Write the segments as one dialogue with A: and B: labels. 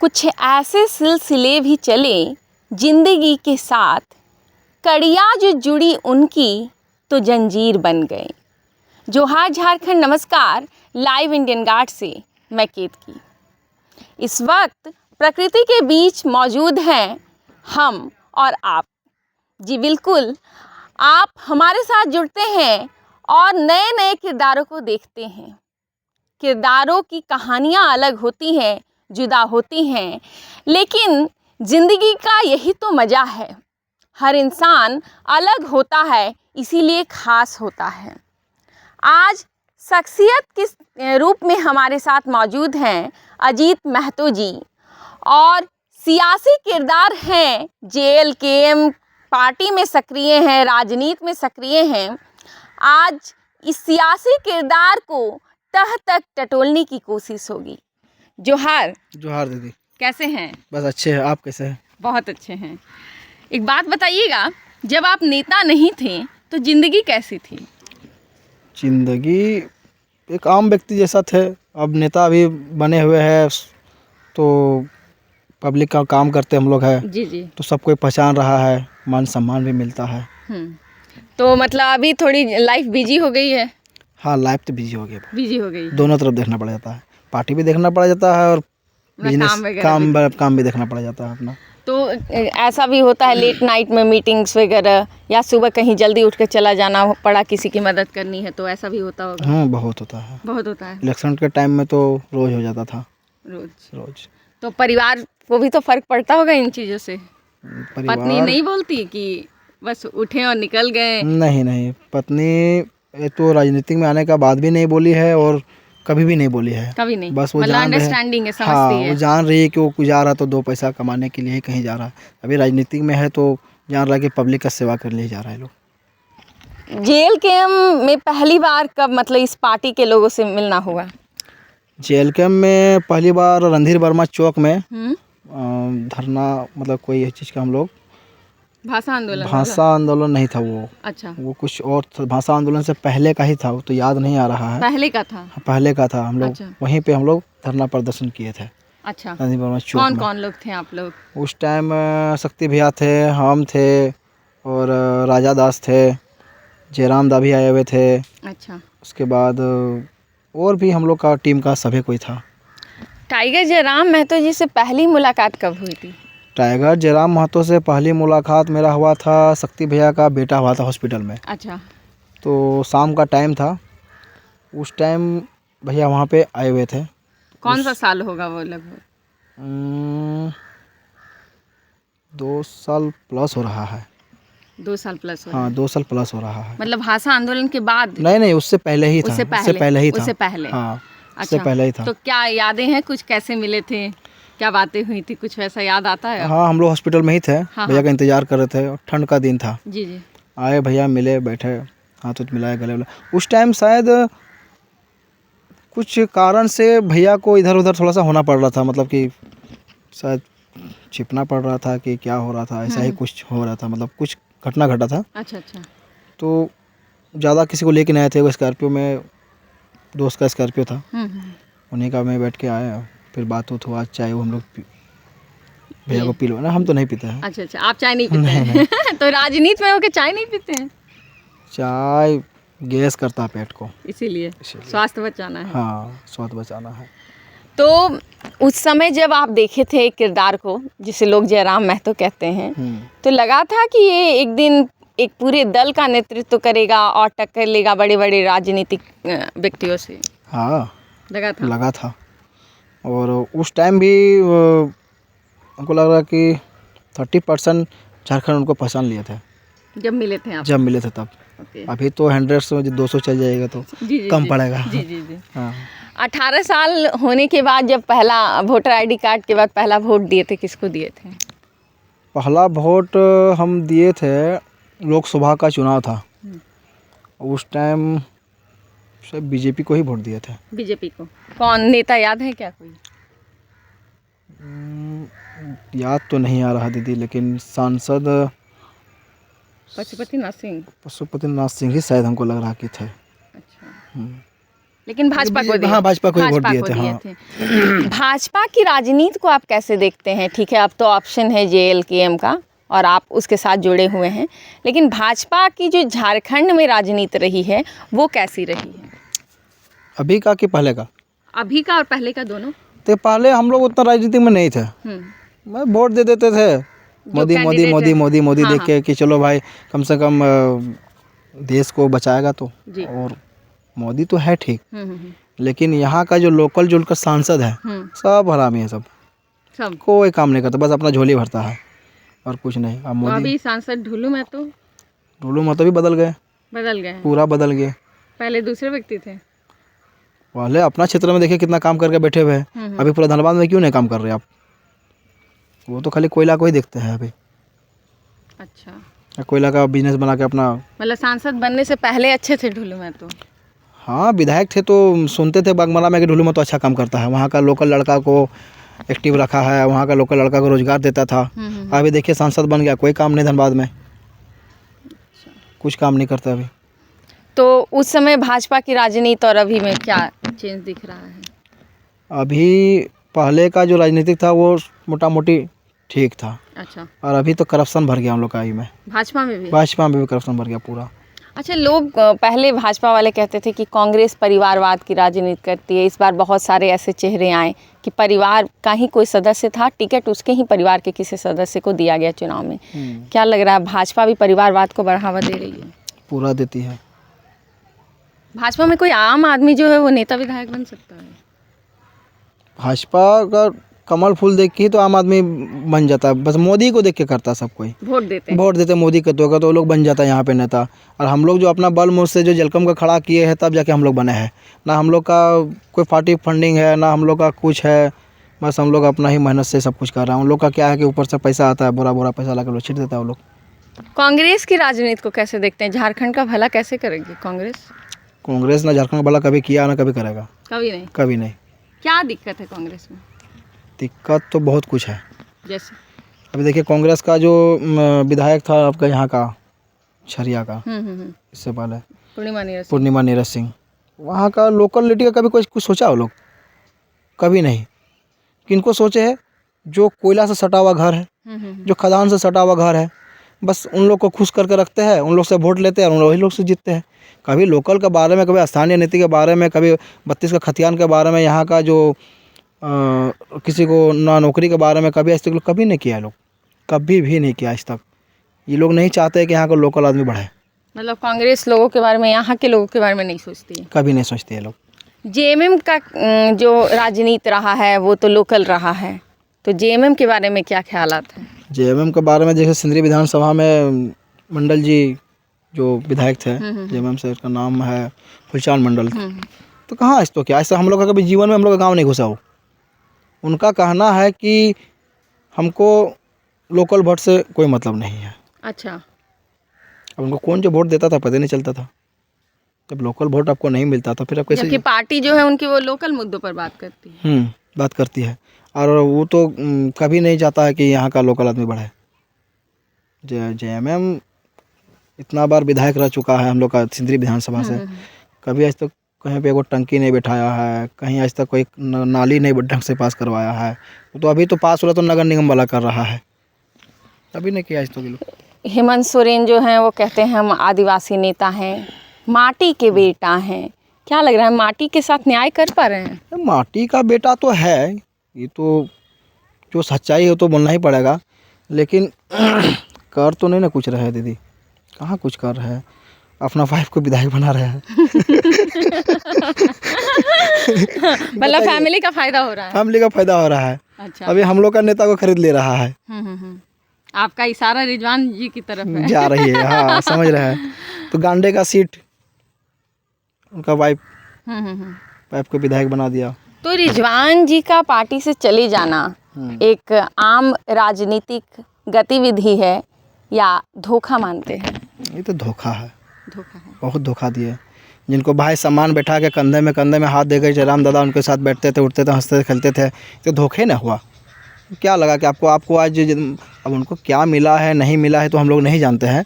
A: कुछ ऐसे सिलसिले भी चले जिंदगी के साथ, कड़ियाँ जो जुड़ी उनकी तो जंजीर बन गए। जोहार झारखंड, नमस्कार। लाइव इंडियन गार्ड से मैं केतकी। इस वक्त प्रकृति के बीच मौजूद हैं हम और आप। जी बिल्कुल, आप हमारे साथ जुड़ते हैं और नए नए किरदारों को देखते हैं। किरदारों की कहानियाँ अलग होती हैं, जुदा होती हैं, लेकिन ज़िंदगी का यही तो मज़ा है। हर इंसान अलग होता है, इसीलिए ख़ास होता है। आज शख्सियत किस रूप में हमारे साथ मौजूद हैं अजीत महतो जी, और सियासी किरदार हैं, JLKM पार्टी में सक्रिय हैं, राजनीति में सक्रिय हैं। आज इस सियासी किरदार को तह तक टटोलने की कोशिश होगी। जोहार।
B: जोहार दीदी,
A: कैसे हैं?
B: बस अच्छे हैं। आप कैसे हैं?
A: बहुत अच्छे हैं। एक बात बताइएगा, जब आप नेता नहीं थे तो ज़िंदगी कैसी थी?
B: जिंदगी एक आम व्यक्ति जैसा थे। अब नेता भी बने हुए हैं तो पब्लिक का काम करते हम लोग हैं,
A: जी जी।
B: तो सब कोई पहचान रहा है, मान सम्मान भी मिलता है।
A: तो मतलब अभी थोड़ी लाइफ बिजी हो गई है?
B: हाँ, लाइफ तो बिजी हो गई।
A: बिजी हो गई।
B: दोनों तरफ देखना पड़ जाता है, पार्टी भी देखना पड़ जाता है और बिजनेस काम भी देखना पड़ जाता है अपना।
A: तो ऐसा भी होता है लेट नाइट में मीटिंग्स वगैरह, या सुबह कहीं जल्दी उठ के चला जाना पड़ा, किसी की मदद करनी है, तो ऐसा भी होता होगा?
B: हाँ, बहुत होता है।
A: बहुत होता है।
B: इलेक्शन के टाइम में तो रोज हो जाता था। रोज।
A: तो परिवार को भी तो फर्क पड़ता होगा इन चीज़ों से? पत्नी नहीं बोलती कि बस उठे और निकल गए?
B: नहीं, पत्नी तो राजनीतिक में आने का बाद भी नहीं बोली है और कभी भी नहीं बोली है।
A: कभी नहीं?
B: बस वो
A: मतलब
B: जान
A: अंडरस्टैंडिंग है, समझती
B: हाँ,
A: है।
B: वो जान रही है कि वो जा रहा तो 2 पैसा कमाने के लिए ही कहीं जा रहा है। अभी राजनीतिक में है तो जान रहा है कि पब्लिक का सेवा करने ही जा रहा है लोग।
A: JLKM में पहली बार कब मतलब इस पार्टी के लोगों से मिलना हुआ?
B: JLKM में पहली बार रणधीर वर्मा चौक में धरना, मतलब कोई चीज़ का हम लोग भाषा आंदोलन नहीं था वो। अच्छा, वो कुछ और था। भाषा आंदोलन से पहले का ही था, वो तो याद नहीं आ रहा है।
A: पहले का था?
B: पहले का था। हम लोग वहीं पे हम लोग धरना प्रदर्शन किए थे।
A: अच्छा,
B: रणधीर वर्मा चौक में।
A: कौन लोग थे आप लोग
B: उस टाइम? शक्ति भैया थे, हम थे और राजा दास थे, जयराम दा भी आए हुए थे। अच्छा। उसके बाद और भी हम लोग का टीम का सभी कोई था।
A: टाइगर जयराम महतो जी से पहली मुलाकात कब हुई थी?
B: टाइगर जयराम महतो से पहली मुलाकात मेरा हुआ था, शक्ति भैया का बेटा हुआ था हॉस्पिटल में। अच्छा। तो शाम का टाइम था, उस टाइम भैया वहाँ पे आए हुए थे।
A: कौन सा साल होगा वो? लगभग
B: 2 साल प्लस हो रहा है।
A: 2 साल प्लस हो?
B: हाँ, 2 साल प्लस हो रहा है।
A: मतलब भाषा आंदोलन के बाद? नहीं,
B: उससे पहले ही था। उससे पहले ही था। हाँ, उससे पहले ही था।
A: तो क्या यादें हैं कुछ? कैसे मिले थे, क्या बातें हुई थी, कुछ वैसा याद आता है?
B: हाँ, हम लोग हॉस्पिटल में ही थे। भैया का इंतजार कर रहे थे, ठंड का दिन था।
A: जी जी।
B: आए भैया, मिले, बैठे, हाथ मिलाए, गले। उस टाइम शायद कुछ कारण से भैया को इधर उधर थोड़ा सा होना पड़ रहा था, मतलब कि शायद छिपना पड़ रहा था कि क्या हो रहा था, ऐसा ही कुछ हो रहा था, मतलब कुछ घटना घटा था। अच्छा। तो ज़्यादा किसी को लेके नहीं आए थे। वो स्कॉर्पियो में, दोस्त का स्कॉर्पियो था, उन्हीं का में बैठ के आए। फिर बात हुआ, चाय हम लोग भैया को पी लो ना, हम तो नहीं पीते हैं। अच्छा, आप चाय नहीं पीते हैं? तो राजनीति में होकर चाय नहीं पीते हैं? चाय गैस करता है पेट को, इसीलिए
A: स्वास्थ्य बचाना है।
B: हाँ, स्वास्थ्य बचाना है।
A: तो उस समय जब आप देखे थे किरदार को, जिसे लोग जयराम महतो कहते हैं, तो लगा था कि ये एक दिन एक पूरे दल का नेतृत्व करेगा और टक्कर लेगा बड़े बड़े राजनीतिक व्यक्तियों से? हाँ, लगा था। और उस टाइम भी हमको लग रहा कि 30% झारखंड उनको पहचान लिए थे जब मिले थे आप? जब मिले थे तब।
B: अभी तो 100 से 200 चल जाएगा तो कम पड़ेगा।
A: जी। हाँ। 18 साल होने के बाद जब पहला वोटर ID कार्ड के बाद पहला वोट दिए थे, किसको दिए थे?
B: पहला वोट हम दिए थे, लोकसभा का चुनाव था, उस टाइम शायद BJP को ही वोट दिए थे।
A: BJP को? कौन नेता याद है क्या कोई?
B: याद तो नहीं आ रहा दीदी, लेकिन सांसद
A: पशुपति नाथ सिंह
B: ही शायद हमको लग रहा कि थे।
A: अच्छा। लेकिन भाजपा को दिए।
B: हाँ, भाजपा को ही वोट
A: भाजपा
B: दिए
A: को
B: थे,
A: थे। भाजपा की राजनीति को आप कैसे देखते हैं? ठीक है, अब तो ऑप्शन है JLKM का और आप उसके साथ जुड़े हुए हैं, लेकिन भाजपा की जो झारखंड में राजनीति रही है वो कैसी रही है?
B: अभी का कि पहले का?
A: अभी का और पहले का दोनों।
B: तो पहले हम लोग उतना राजनीति में नहीं थे, मैं वोट दे देते थे मोदी मोदी मोदी मोदी मोदी देख के कि चलो भाई कम से कम देश को बचाएगा तो। और मोदी तो है ठीक, लेकिन यहाँ का जो लोकल जो उनका सांसद है सब हरामी है, सब कोई काम नहीं करता, बस अपना झोली भरता है और कुछ नहीं। अब मोदी
A: अभी सांसद ढुलू महतो
B: भी बदल गए,
A: पूरा
B: बदल गए।
A: पहले दूसरे व्यक्ति थे,
B: पहले अपना क्षेत्र में देखिए कितना काम करके बैठे हुए हैं, अभी पूरा धनबाद में क्यों नहीं काम कर रहे आप? वो तो खाली कोयला को ही देखते हैं अभी।
A: अच्छा,
B: कोयला का बिजनेस बना के अपना,
A: मतलब सांसद बनने से पहले अच्छे थे ढुलू महतो?
B: हाँ, विधायक थे तो सुनते थे बागमारा में कि ढुलू महतो अच्छा काम करता है, वहाँ का लोकल लड़का को एक्टिव रखा है, वहाँ का लोकल लड़का को रोजगार देता था। अभी देखिए सांसद बन गया, कोई काम नहीं धनबाद में, कुछ काम नहीं करता अभी।
A: तो उस समय भाजपा की राजनीति और अभी में क्या चेंज दिख रहा है?
B: अभी पहले का जो राजनीतिक था वो मोटा मोटी ठीक था।
A: अच्छा,
B: और अभी तो करप्शन भर गया हम लोग का ही में,
A: भाजपा में भी
B: करप्शन भर गया पूरा।
A: अच्छा, लोग पहले भाजपा वाले कहते थे कि कांग्रेस परिवारवाद की राजनीति करती है, इस बार बहुत सारे ऐसे चेहरे आए कि परिवार का ही कोई सदस्य था, टिकट उसके ही परिवार के किसी सदस्य को दिया गया चुनाव में। क्या लग रहा है भाजपा भी परिवारवाद को बढ़ावा दे रही है?
B: पूरा देती है।
A: भाजपा में कोई आम आदमी जो है वो नेता विधायक बन सकता है?
B: भाजपा का कमल फूल देख के ही तो आम आदमी बन जाता है, बस मोदी को देख के करता है सब कोई,
A: वोट देते
B: मोदी को तो लोग बन जाता है यहाँ पे नेता। और हम लोग जो अपना बल मुझ से जो जलकम का खड़ा किए हैं तब जाके हम लोग बने हैं, ना हम लोग का कोई पार्टी फंडिंग है, ना हम लोग का कुछ है, बस हम लोग अपना ही मेहनत से सब कुछ कर रहे हैं। उन लोग का क्या है कि ऊपर से पैसा आता है, बुरा पैसा ला कर छिट देता है वो लोग।
A: कांग्रेस की राजनीति को कैसे देखते हैं? झारखंड का भला कैसे करेगी कांग्रेस?
B: ना झारखंड का भला कभी किया ना कभी करेगा, कभी नहीं।
A: क्या दिक्कत है कांग्रेस में?
B: दिक्कत तो बहुत कुछ है।
A: जैसे
B: अभी देखिए कांग्रेस का जो विधायक था आपका यहाँ का छरिया का, इससे पहले पूर्णिमा नीरज सिंह, वहाँ का लोकलिटी का कभी कुछ सोचा वो लोग? कभी नहीं। किनको सोचे है? जो कोयला से सटा हुआ घर है, जो खदान से सटा हुआ घर है, बस उन लोग को खुश करके रखते हैं, उन लोग से वोट लेते हैं और वही लोग से जीतते हैं। कभी लोकल के बारे में, कभी स्थानीय नीति के बारे में, कभी 32 का खतियान के बारे में, यहाँ का जो किसी को ना नौकरी के बारे में कभी आज तक कभी नहीं किया, लोग कभी भी नहीं किया आज तक। ये लोग नहीं चाहते कि यहाँ का लोकल आदमी बढ़े।
A: मतलब कांग्रेस लोगों के बारे में, यहाँ के लोगों के बारे में नहीं सोचती है? कभी
B: नहीं सोचते ये लोग।
A: JMM का जो राजनीति रहा है वो तो लोकल रहा है, तो JMM के बारे में क्या ख्यालात हैं?
B: JMM के बारे में जैसे सिंदरी विधानसभा में मंडल जी जो विधायक थे, JMM से, उसका नाम है फुलचांद मंडल, तो कहाँ इस तो क्या ऐसा हम लोग का कभी जीवन में हम लोग का गाँव नहीं घुसा हो। उनका कहना है कि हमको लोकल वोट से कोई मतलब नहीं है।
A: अच्छा,
B: अब उनको कौन जो वोट देता था पता नहीं चलता था। जब लोकल वोट आपको नहीं मिलता था फिर आप कैसे?
A: जबकि पार्टी जो है उनकी वो लोकल मुद्दों पर बात करती है
B: और वो तो कभी नहीं चाहता है कि यहाँ का लोकल आदमी बढ़े। JMM इतना बार विधायक रह चुका है हम लोग का सिंदरी विधानसभा से, कभी आज तक कहीं पे वो टंकी नहीं बैठाया है, कहीं आज तक कोई नाली नहीं ढंग से पास करवाया है। तो अभी तो पास हो रहा तो नगर निगम वाला कर रहा है, अभी नहीं किया आज तक।
A: हेमंत सोरेन जो हैं वो कहते हैं हम आदिवासी नेता हैं, माटी के बेटा हैं। क्या लग रहा है माटी के साथ न्याय कर पा रहे हैं?
B: माटी का बेटा तो है, ये तो जो सच्चाई है तो बोलना ही पड़ेगा, लेकिन कर तो नहीं ना कुछ रहे दीदी, कहाँ कुछ कर रहे हैं, अपना वाइफ को विधायक बना रहे हैं।
A: मतलब फैमिली का फायदा हो रहा है। अच्छा।
B: अभी हम लोग का नेता को खरीद ले रहा है।
A: आपका इशारा रिजवान जी की तरफ है।
B: जा रही है, हाँ समझ रहे हैं। तो गांडे का सीट उनका वाइफ को विधायक बना दिया।
A: तो रिजवान जी का पार्टी से चले जाना एक आम राजनीतिक गतिविधि है या धोखा मानते हैं?
B: ये तो धोखा है, बहुत धोखा दिए। जिनको भाई सम्मान बैठा के कंधे में हाथ देकर जयराम दादा उनके साथ बैठते थे, उठते थे, हंसते थे, खेलते थे, तो धोखे न हुआ। क्या लगा कि आपको आज अब उनको क्या मिला है नहीं मिला है तो हम लोग नहीं जानते हैं,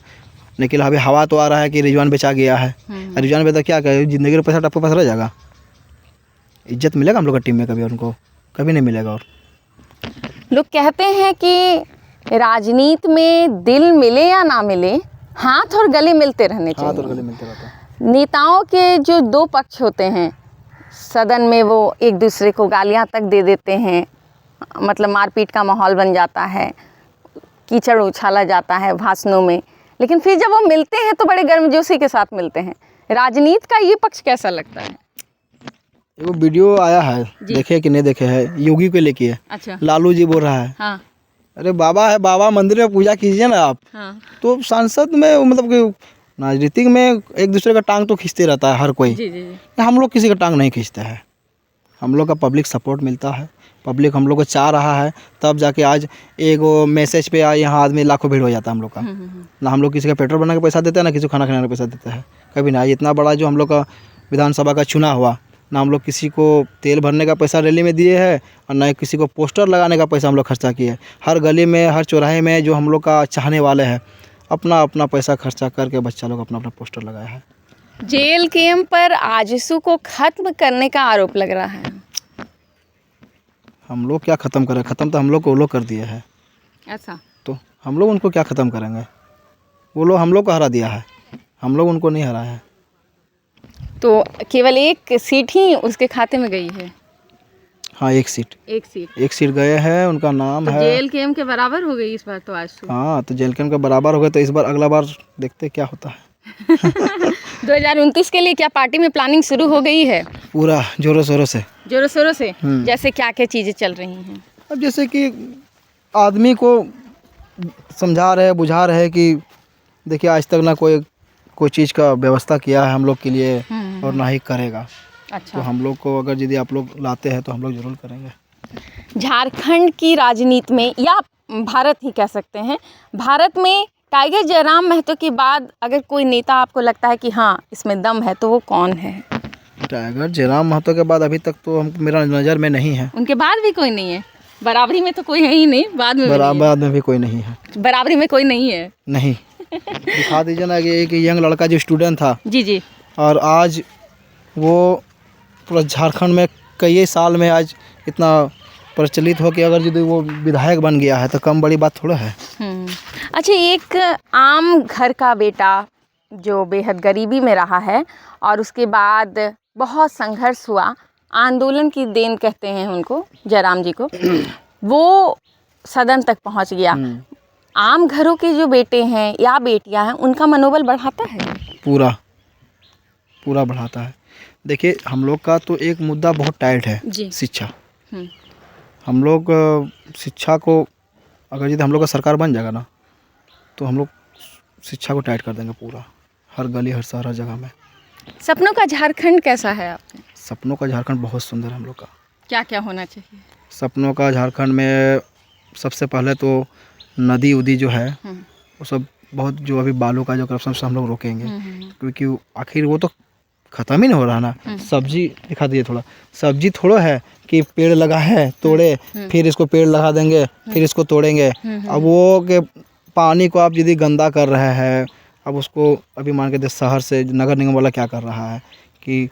B: लेकिन अभी हवा तो आ रहा है कि रिजवान बेचा गया है। रिजवान बेचा क्या कहे, जिंदगी का पैसा आपके पास रह जाएगा? इज्जत मिलेगा हम लोग का टीम में कभी उनको? कभी नहीं मिलेगा। और
A: लोग कहते हैं कि राजनीति में दिल मिले या ना मिले, हाथ और गले मिलते रहने
B: हाथ और
A: चाहिए।
B: गले मिलते रहता है।
A: नेताओं के जो दो पक्ष होते हैं सदन में, वो एक दूसरे को गालियां तक दे देते हैं, मतलब मारपीट का माहौल बन जाता है, कीचड़ उछाला जाता है भाषणों में, लेकिन फिर जब वो मिलते हैं तो बड़े गर्मजोशी के साथ मिलते हैं। राजनीति का ये पक्ष कैसा लगता है?
B: वो वीडियो आया है, देखे कि नहीं देखे है, योगी को लेके है।
A: अच्छा।
B: लालू जी बोल रहा है,
A: हाँ।
B: अरे बाबा है, बाबा मंदिर में पूजा कीजिए ना आप।
A: हाँ।
B: तो सांसद में मतलब कि राजनीतिक में एक दूसरे का टांग तो खींचते रहता है हर कोई।
A: जी जी जी।
B: हम लोग किसी का टांग नहीं खींचते हैं। हम लोग का पब्लिक सपोर्ट मिलता है, पब्लिक हम लोग को चाह रहा है, तब जाके आज एक मैसेज पे यहाँ आदमी लाखों भीड़ हो जाता है हम लोग का। ना हम लोग किसी का पेट्रोल भरने का पैसा देते हैं, ना किसी को खाना खाने का पैसा देते हैं, कभी ना। इतना बड़ा जो हम लोग का विधानसभा का चुनाव हुआ, ना हम लोग किसी को तेल भरने का पैसा रैली में दिए हैं, और ना किसी को पोस्टर लगाने का पैसा हम लोग खर्चा किए। हर गली में, हर चौराहे में जो हम लोग का चाहने वाले हैं, अपना अपना पैसा खर्चा करके बच्चा लोग अपना अपना पोस्टर लगाया है।
A: जेल कैंप पर आजसू को खत्म करने का आरोप लग रहा है।
B: हम लोग क्या ख़त्म करें? ख़त्म तो हम लोग को वो लोग कर दिए हैं।
A: ऐसा?
B: तो हम लोग उनको क्या ख़त्म करेंगे? वो लोग हम लोग को हरा दिया है, हम लोग उनको नहीं हराया है।
A: तो केवल एक सीट ही उसके खाते में गई है?
B: हाँ, एक सीट एक सीट गए हैं, उनका नाम
A: तो
B: है।
A: जेल कैंप के बराबर हो गई इस बार तो आजसू।
B: हाँ, तो जेल कैंप के बराबर हो गए, तो इस बार अगला बार देखते क्या होता है।
A: 2029 के लिए क्या पार्टी में प्लानिंग शुरू हो गई है?
B: पूरा जोरों शोरों से।
A: जोरों शोरों से? जैसे क्या क्या चीज़ें चल रही हैं?
B: अब जैसे कि आदमी को समझा रहे, बुझा रहे कि देखिए आज तक ना कोई चीज़ का व्यवस्था किया है हम लोग के लिए, और ना ही करेगा।
A: अच्छा।
B: तो हम लोग को अगर यदि आप लोग लाते हैं तो हम लोग ज़रूर करेंगे।
A: झारखंड की राजनीति में, या भारत ही कह सकते हैं, भारत में टाइगर जयराम महतो के बाद अगर कोई नेता आपको लगता है कि हाँ इसमें दम है, तो वो कौन है?
B: टाइगर जयराम महतो के बाद अभी तक तो हम मेरा नज़र में नहीं है।
A: उनके बाद भी कोई नहीं है? बराबरी में तो कोई है ही नहीं, बाद में
B: बाद में भी कोई नहीं है।
A: बराबरी में कोई नहीं है? नहीं।
B: दिखा दीजिए ना कि एक यंग लड़का जो स्टूडेंट था,
A: जी जी,
B: और आज वो पूरा झारखंड में कई साल में आज इतना प्रचलित हो कि अगर यदि वो विधायक बन गया है तो कम बड़ी बात थोड़ा है।
A: अच्छा, एक आम घर का बेटा जो बेहद गरीबी में रहा है और उसके बाद बहुत संघर्ष हुआ, आंदोलन की देन कहते हैं उनको, जयराम जी को, वो सदन तक पहुंच गया। आम घरों के जो बेटे हैं या बेटियां हैं, उनका मनोबल बढ़ाता है?
B: पूरा बढ़ाता है। देखिए, हम लोग का तो एक मुद्दा बहुत टाइट है, शिक्षा। हम लोग शिक्षा को अगर यदि हम लोग का सरकार बन जाएगा ना, तो हम लोग शिक्षा को टाइट कर देंगे पूरा, हर गली, हर शहर, हर जगह में।
A: सपनों का झारखंड कैसा है आपके?
B: सपनों का झारखंड बहुत सुंदर है हम लोग का।
A: क्या क्या होना चाहिए
B: सपनों का झारखंड में? सबसे पहले तो नदी उदी जो है वो सब बहुत, जो अभी बालू का जो करप्शन से हम लोग रोकेंगे, क्योंकि आखिर वो तो ख़त्म ही नहीं हो रहा ना। सब्जी दिखा दिए, थोड़ा सब्जी थोड़ा है कि पेड़ लगा है, तोड़े, फिर इसको पेड़ लगा देंगे, फिर इसको तोड़ेंगे। अब वो के पानी को आप यदि गंदा कर रहे हैं, अब उसको अभी मान के दे, शहर से नगर निगम वाला क्या कर रहा है कि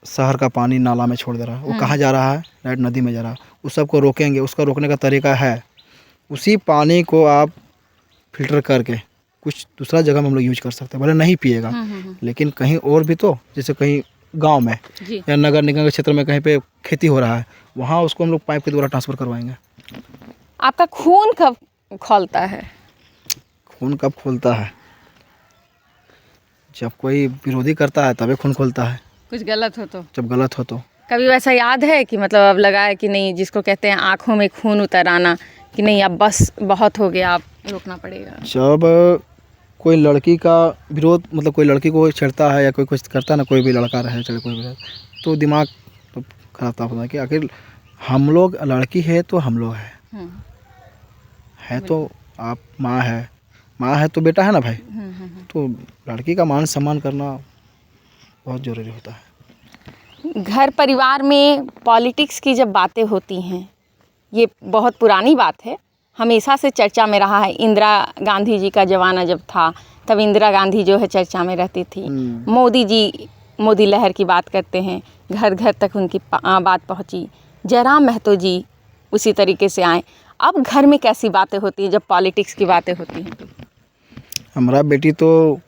B: शहर का पानी नाला में छोड़ दे रहा है। वो कहाँ जा रहा है? डायरेक्ट नदी में जा रहा है। उस सब को रोकेंगे। उसका रोकने का तरीका है, उसी पानी को आप फिल्टर करके कुछ दूसरा जगह में हम लोग यूज कर सकते हैं। भले नहीं पिएगा, लेकिन कहीं और भी, तो जैसे कहीं गांव में या नगर निगम के क्षेत्र में कहीं पे खेती हो रहा है, वहाँ उसको हम लोग पाइप के द्वारा ट्रांसफ़र करवाएंगे।
A: आपका खून कब खौलता है?
B: खून कब खोलता है? जब कोई विरोधी करता है तभी खून खोलता है।
A: कुछ गलत हो तो? जब
B: गलत हो तो।
A: कभी वैसा याद है कि मतलब अब लगा है कि नहीं, जिसको कहते हैं आँखों में खून उतर आना, कि नहीं अब बस बहुत हो गया, अब रोकना पड़ेगा? जब
B: कोई लड़की का विरोध, मतलब कोई लड़की को छेड़ता है या कोई कुछ करता है ना, कोई भी लड़का रहे चाहे कोई भी रहे, तो दिमाग तो खराब होता है कि आखिर हम लोग, लड़की है तो हम लोग है तो आप माँ है तो बेटा है ना भाई। तो लड़की का मान सम्मान करना बहुत ज़रूरी होता है।
A: घर परिवार में पॉलिटिक्स की जब बातें होती हैं, ये बहुत पुरानी बात है, हमेशा से चर्चा में रहा है। इंदिरा गांधी जी का ज़माना जब था, तब इंदिरा गांधी जो है चर्चा में रहती थी। मोदी जी, मोदी लहर की बात करते हैं, घर घर तक उनकी बात पहुंची। जयराम महतो जी उसी तरीके से आए। अब घर में कैसी बातें होती हैं जब पॉलिटिक्स की बातें होती हैं?
B: हमारा बेटी तो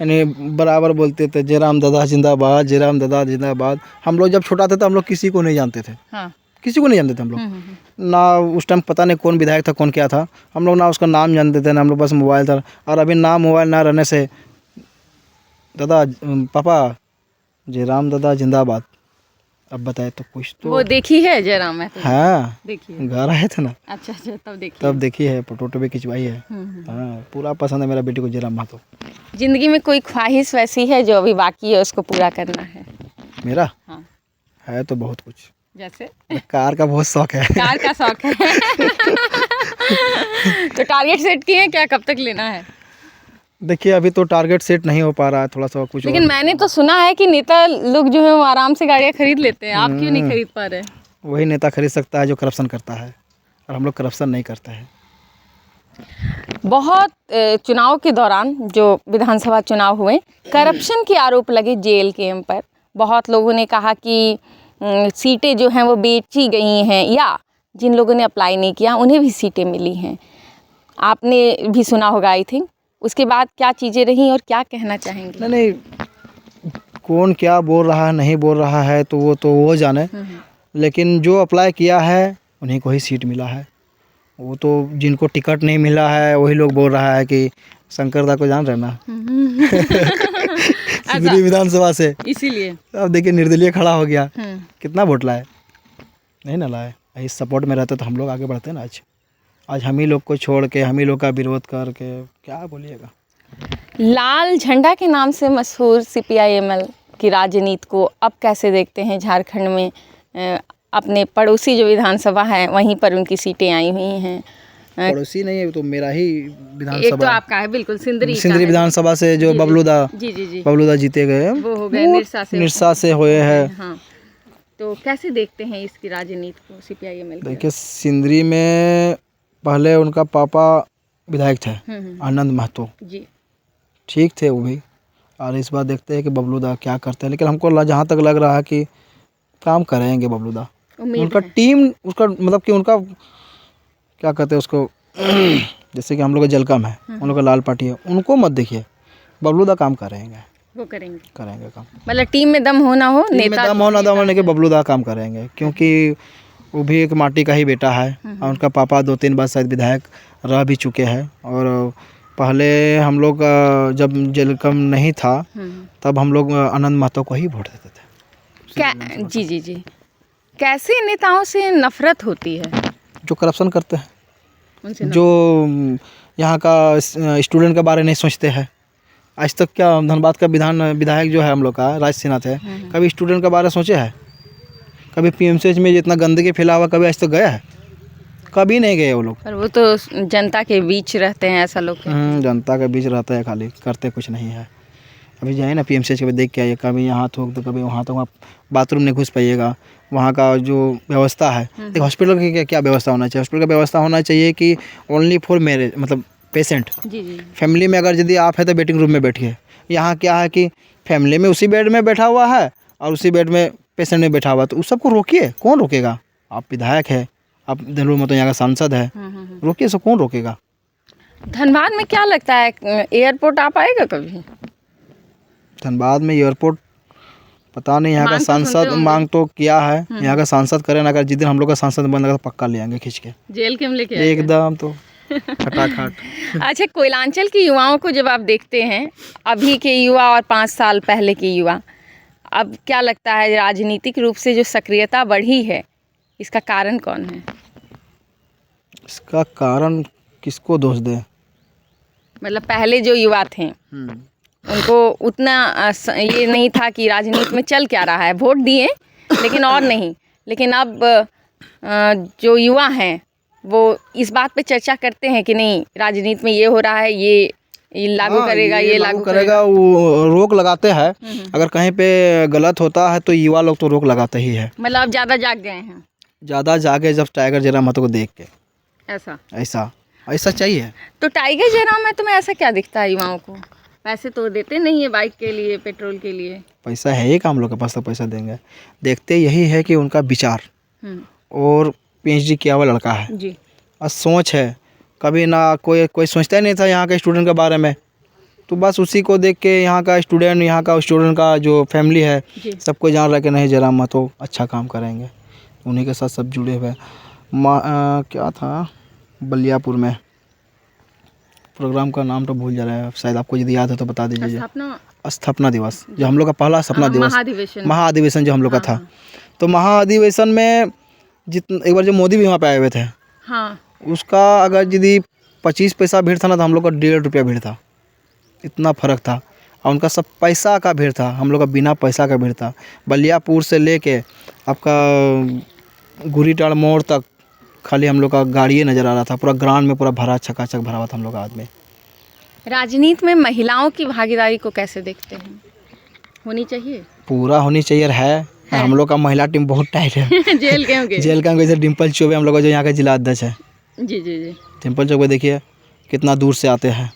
B: यानी बराबर बोलते थे जयराम दादा जिंदाबाद, जयराम दादा जिंदाबाद। हम लोग जब छोटा थे तो हम लोग किसी को नहीं जानते थे।
A: हाँ।
B: किसी को नहीं जानते थे हम लोग। ना उस टाइम पता नहीं कौन विधायक था कौन क्या था, हम लोग ना उसका नाम जानते थे ना हम लोग बस मोबाइल था। और अभी ना मोबाइल ना रहने से दादा पापा जयराम दादा जिंदाबाद, अब बताए तो कुछ तो।
A: वो देखी है जयराम महतो?
B: हाँ
A: देखी है।
B: घर आए थे ना।
A: अच्छा
B: तब देखी है, फोटो भी खिंचवाई है। हाँ पूरा पसंद है मेरा बेटी को जयराम महतो।
A: जिंदगी में कोई ख्वाहिश वैसी है जो अभी बाकी है उसको पूरा करना है?
B: मेरा
A: हाँ।
B: है तो बहुत कुछ।
A: जैसे?
B: कार का बहुत शौक है।
A: कार का शौक है। तो टारगेट सेट किए हैं क्या, कब तक लेना है?
B: देखिए अभी तो टारगेट सेट नहीं हो पा रहा है, थोड़ा सा कुछ।
A: लेकिन मैंने तो सुना है कि नेता लोग जो है वो आराम से गाड़ियाँ खरीद लेते हैं, आप क्यों नहीं खरीद पा रहे?
B: वही नेता खरीद सकता है जो करप्शन करता है, और हम लोग करप्शन नहीं करते हैं।
A: बहुत चुनाव के दौरान जो विधानसभा चुनाव हुए, करप्शन के आरोप लगे JLKM पर। बहुत लोगों ने कहा कि सीटें जो हैं वो बेची गई हैं, या जिन लोगों ने अप्लाई नहीं किया उन्हें भी सीटें मिली हैं। आपने भी सुना होगा आई थिंक। उसके बाद क्या चीज़ें रहीं और क्या कहना चाहेंगे?
B: नहीं कौन क्या बोल रहा है नहीं बोल रहा है तो वो जाने, लेकिन जो अप्लाई किया है उन्हीं को ही सीट मिला है। वो तो जिनको टिकट नहीं मिला है वही लोग बोल रहा है कि शंकर दा को जान रहे ना। सिंदरी विधानसभा से,
A: इसीलिए
B: अब देखिए निर्दलीय खड़ा हो गया, कितना वोट लाए? नहीं ना लाए। इस सपोर्ट में रहते तो हम लोग आगे बढ़ते ना। आज हम ही लोग को छोड़ के हम ही लोग का विरोध करके क्या बोलिएगा।
A: लाल झंडा के नाम से मशहूर CPI-ML की राजनीति को अब कैसे देखते हैं? झारखंड में अपने पड़ोसी जो विधानसभा है वहीं पर उनकी सीटें आई हुई हैं।
B: पड़ोसी नहीं है, तो मेरा ही विधानसभा।
A: एक तो आपका है बिल्कुल सिंदरी
B: विधानसभा से जो बबलूदा बबलूदा जीते गए,
A: वो हो गए
B: निरसा से हुए हैं।
A: हाँ। तो कैसे देखते हैं इसकी राजनीति को CPI-ML?
B: देखिए सिंदरी में पहले उनका पापा विधायक थे आनंद महतो
A: जी,
B: ठीक थे वो भी। और इस बार देखते हैं कि बबलूदा क्या करते हैं, लेकिन हमको जहाँ तक लग रहा है कि काम करेंगे बबलूदा। उनका टीम उसका मतलब कि उनका क्या कहते हैं उसको, जैसे कि हम लोग का जलकम है, उन लोग का लाल पार्टी है, उनको मत देखिए, बबलूदा काम करेंगे। वो करेंगे काम।
A: मतलब टीम में दम होना हो,
B: नेता दम होना दम होने के बबलूदा काम करेंगे, क्योंकि वो भी एक माटी का ही बेटा है। और उनका पापा 2-3 बार शायद विधायक रह भी चुके हैं। और पहले हम लोग जब जलकम नहीं था तब हम लोग आनंद महतो को ही वोट देते थे।
A: जी। कैसे नेताओं से नफरत होती है?
B: जो करप्शन करते हैं, जो यहाँ का स्टूडेंट के बारे नहीं सोचते हैं। आज तक क्या धनबाद का विधायक जो है हम लोग का राज सिन्हा थे, कभी स्टूडेंट के बारे सोचे है? कभी PMCH में जितना गंदगी फैला हुआ कभी आज तक गया है? कभी नहीं गए वो लोग।
A: पर वो तो जनता के बीच रहते हैं, ऐसा लोग
B: जनता के बीच रहता है, खाली करते कुछ नहीं है। अभी जाए ना PMCH के देख के आइए, कभी यहाँ थोक तो कभी वहाँ, तो वहाँ बाथरूम नहीं घुस पाइएगा। वहाँ का जो व्यवस्था है, एक हॉस्पिटल की क्या व्यवस्था होना चाहिए? हॉस्पिटल का व्यवस्था होना चाहिए कि ओनली फॉर मैरिज, मतलब पेशेंट। फैमिली में अगर यदि आप है तो वेटिंग रूम में बैठिए। यहाँ क्या है कि फैमिली में उसी बेड में बैठा हुआ है और उसी बेड में पेशेंट में बैठा हुआ, तो उस सबको रोकिए। कौन रोकेगा? आप विधायक है, आप धनबाद मतलब यहाँ का सांसद है, रोकिए, सब कौन रोकेगा?
A: धनबाद में क्या लगता है एयरपोर्ट आ पाएगा कभी?
B: धनबाद में एयरपोर्ट पता नहीं, यहाँ का सांसद मांग तो किया है, यहाँ का सांसद करे ना, अगर जिस दिन हम लोग का सांसद बन लगा तो पक्का ले आएंगे खींच के JLKM लेके एकदम तो खटाखट।
A: अच्छा, कोयलांचल के युवाओं को जब आप देखते हैं, अभी के युवा और 5 साल पहले के युवा, अब क्या लगता है राजनीतिक रूप से जो सक्रियता बढ़ी है, इसका कारण कौन है?
B: इसका कारण किसको दोष दें?
A: मतलब पहले जो युवा थे उनको उतना ये नहीं था कि राजनीति में चल क्या रहा है, वोट दिए लेकिन और नहीं। लेकिन अब जो युवा हैं वो इस बात पे चर्चा करते हैं कि नहीं, राजनीति में ये हो रहा है, ये लागू करेगा, ये लागू करेगा।
B: वो रोक लगाते हैं। अगर कहीं पे गलत होता है तो युवा लोग तो रोक लगाते ही है।
A: मतलब अब ज़्यादा जाग गए हैं,
B: ज़्यादा जागे जब टाइगर जयराम महतो को देख के। ऐसा चाहिए।
A: तो टाइगर जयराम महतो में ऐसा क्या दिखता है युवाओं को? पैसे तो देते नहीं है बाइक के लिए, पेट्रोल के लिए।
B: पैसा है ही, हम लोग के पास तो पैसा देंगे। देखते यही है कि उनका विचार और PhD किया हुआ लड़का है
A: जी।
B: और सोच है, कभी ना कोई सोचता ही नहीं था यहाँ के स्टूडेंट के बारे में, तो बस उसी को देख के यहाँ का स्टूडेंट का जो फैमिली है सबको जान रहा कि नहीं जयराम महतो अच्छा काम करेंगे, उन्हीं के साथ सब जुड़े हुए। क्या था बलियापुर में, प्रोग्राम का नाम तो भूल जा रहा है, शायद आपको यदि याद है तो बता दीजिए। स्थापना दिवस, जो हम लोग का पहला स्थापना दिवस, महाधिवेशन जो हम लोग का था। तो महाधिवेशन में एक बार जो मोदी भी वहाँ पे आए हुए थे, उसका अगर यदि 25 पैसा भीड़ था ना, तो हम लोग का 1.5 रुपया भीड़ था, इतना फ़र्क था। और उनका सब पैसा का भीड़ था, हम लोग का बिना पैसा का भीड़ था। बलियापुर से लेके आपका गुरीटाड़ मोड़ तक खाली हम लोग का गाड़ी नज़र आ रहा था, पूरा ग्राउंड में पूरा भरा चकाचक भरा हुआ था हम लोग का आदमी।
A: राजनीति में महिलाओं की भागीदारी को कैसे देखते हैं? होनी चाहिए?
B: पूरा होनी चाहिए है। हम लोग का महिला टीम बहुत टाइट है।
A: जेल के होंगे?
B: जेल का जैसे डिम्पल चौबे हम लोग का जो यहाँ का जिला अध्यक्ष है।
A: जी जी जी।
B: डिम्पल चौबे देखिए कितना दूर से आते हैं।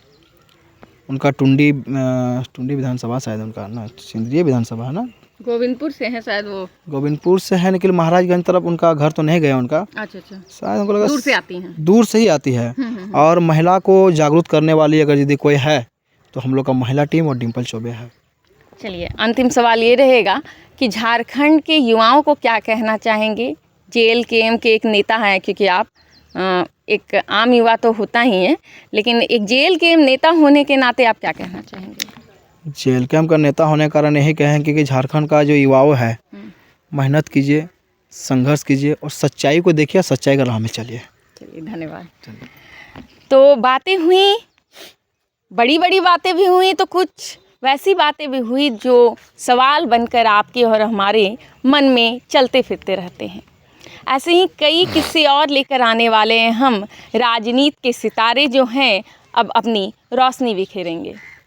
B: उनका टुंडी विधानसभा शायद उनका ना, सिंदरी विधानसभा है ना,
A: गोविंदपुर से है शायद वो।
B: गोविंदपुर से है, लेकिन महाराजगंज तरफ उनका घर तो नहीं गया उनका।
A: अच्छा अच्छा।
B: शायद उनको लगा
A: दूर से आती हैं।
B: दूर से ही आती है। और महिला को जागरूक करने वाली अगर यदि कोई है तो हम लोग का महिला टीम और डिम्पल चौबे है।
A: चलिए, अंतिम सवाल ये रहेगा कि झारखंड के युवाओं को क्या कहना चाहेंगे? JLKM के एक नेता हैं, क्योंकि आप एक आम युवा तो होता ही है, लेकिन एक JLKM नेता होने के नाते आप क्या कहना चाहेंगे?
B: JLKM का नेता होने के कारण यही कहेंगे कि झारखंड का जो युवाओं है, मेहनत कीजिए, संघर्ष कीजिए और सच्चाई को देखिए, सच्चाई का राह में चलिए।
A: चलिए, धन्यवाद। तो बातें हुई, बड़ी बड़ी बातें भी हुई, तो कुछ वैसी बातें भी हुई जो सवाल बनकर आपके और हमारे मन में चलते फिरते रहते हैं। ऐसे ही कई किस्से और लेकर आने वाले हैं हम। राजनीति के सितारे जो हैं अब अपनी रोशनी बिखेरेंगे।